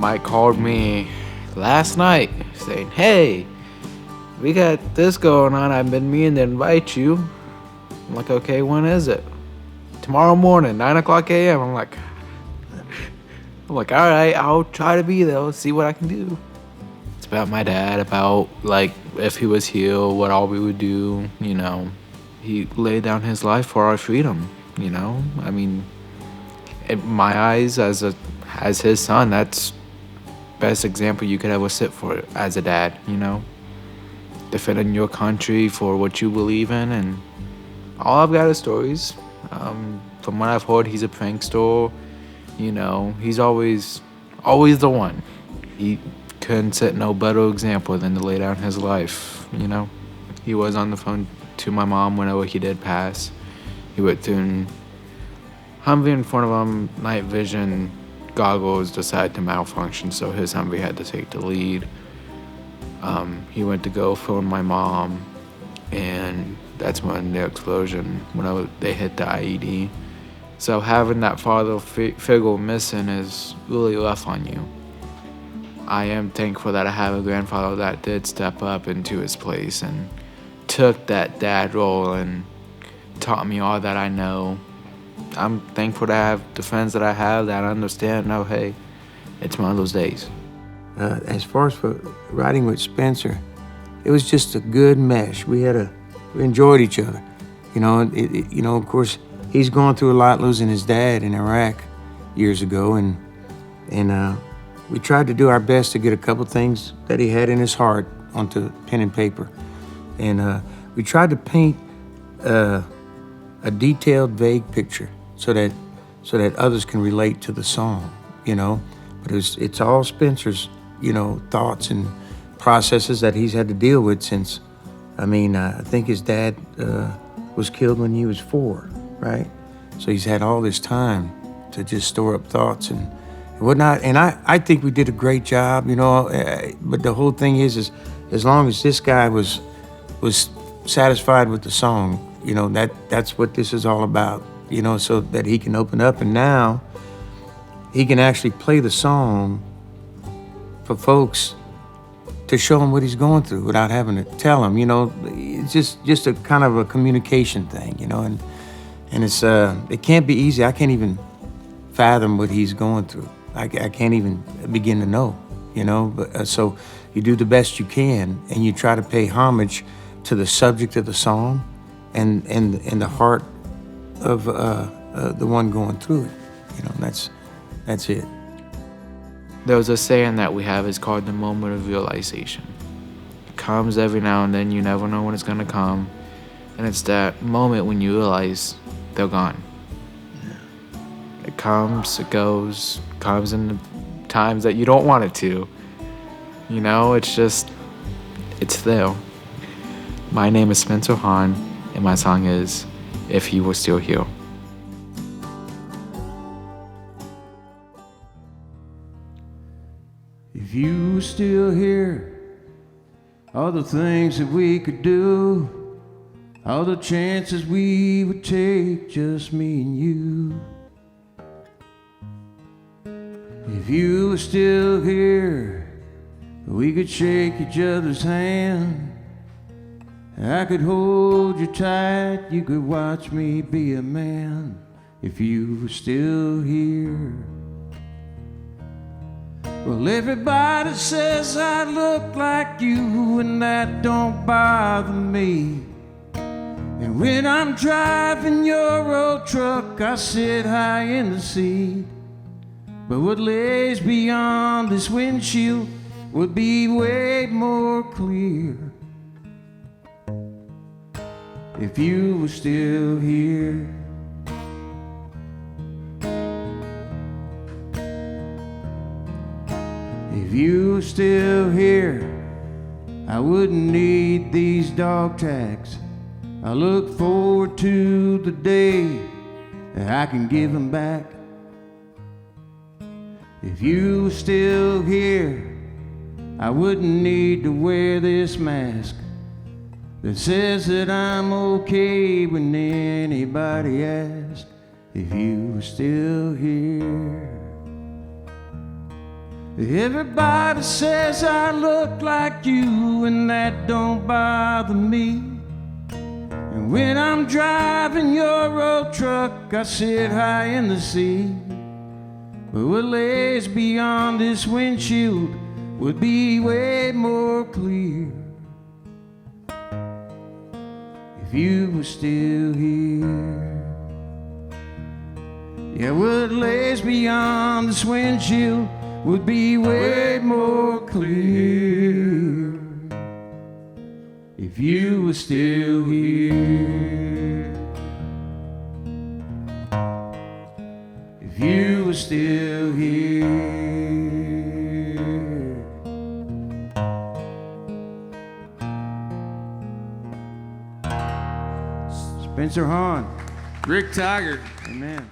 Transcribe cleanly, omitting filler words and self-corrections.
Mike called me last night saying, "Hey, we got this going on. I've been meaning to invite you." I'm like, "Okay, when is it?" "Tomorrow morning, 9 o'clock a.m." I'm like, "All right, I'll try to be there. Let's see what I can do." It's about my dad, about like if he was here, what all we would do. He laid down his life for our freedom. I mean, in my eyes, as his son, that's best example you could ever sit for as a dad. Defending your country for what you believe in, and all I've got is stories. From what I've heard, he's a prankster. He's always the one. He couldn't set no better example than to lay down his life. He was on the phone to my mom whenever he did pass. He went through Humvee in front of him, night vision goggles decided to malfunction, so his Humvee had to take the lead. He went to go phone my mom, and that's when the explosion, they hit the IED. So having that father figure missing is really rough on you. I am thankful that I have a grandfather that did step up into his place and took that dad role and taught me all that I know. I'm thankful to have the friends that I have that understand, hey, it's one of those days. As far as for riding with Spencer, it was just a good mesh. We enjoyed each other. Of course, he's gone through a lot losing his dad in Iraq years ago, and we tried to do our best to get a couple things that he had in his heart onto pen and paper. And we tried to paint a detailed, vague picture so that others can relate to the song, But it's all Spencer's, thoughts and processes that he's had to deal with since, I think his dad was killed when he was 4, right? So he's had all this time to just store up thoughts and whatnot. And I think we did a great job, but the whole thing is as long as this guy was satisfied with the song, that's what this is all about, so that he can open up. And now he can actually play the song for folks to show them what he's going through without having to tell them, it's just a kind of a communication thing, and it's, it can't be easy. I can't even fathom what he's going through. I can't even begin to know, but so you do the best you can, and you try to pay homage to the subject of the song and the heart of the one going through it. That's it. There's a saying that we have is called the moment of realization. It comes every now and then. You never know when it's gonna come, and it's that moment when you realize they're gone. Yeah. It comes, it goes, comes in the times that you don't want it to. It's there. My name is Spencer Hawn, and my song is If You Were Still Here. If you were still here, all the things that we could do, all the chances we would take, just me and you. If you were still here, we could shake each other's hand. I could hold you tight, you could watch me be a man. If you were still here. Well, everybody says I look like you, and that don't bother me. And when I'm driving your old truck, I sit high in the seat. But what lays beyond this windshield would be way more clear if you were still here. If you were still here, I wouldn't need these dog tags. I look forward to the day that I can give them back. If you were still here, I wouldn't need to wear this mask that says that I'm okay when anybody asks. If you were still here. Everybody says I look like you, and that don't bother me. And when I'm driving your old truck, I sit high in the sea. But what lays beyond this windshield would be way more clear if you were still here. Yeah, what lays beyond this windshield would be way more clear if you were still here. If you were still here. Spencer Hawn. Rick Taggart. Amen.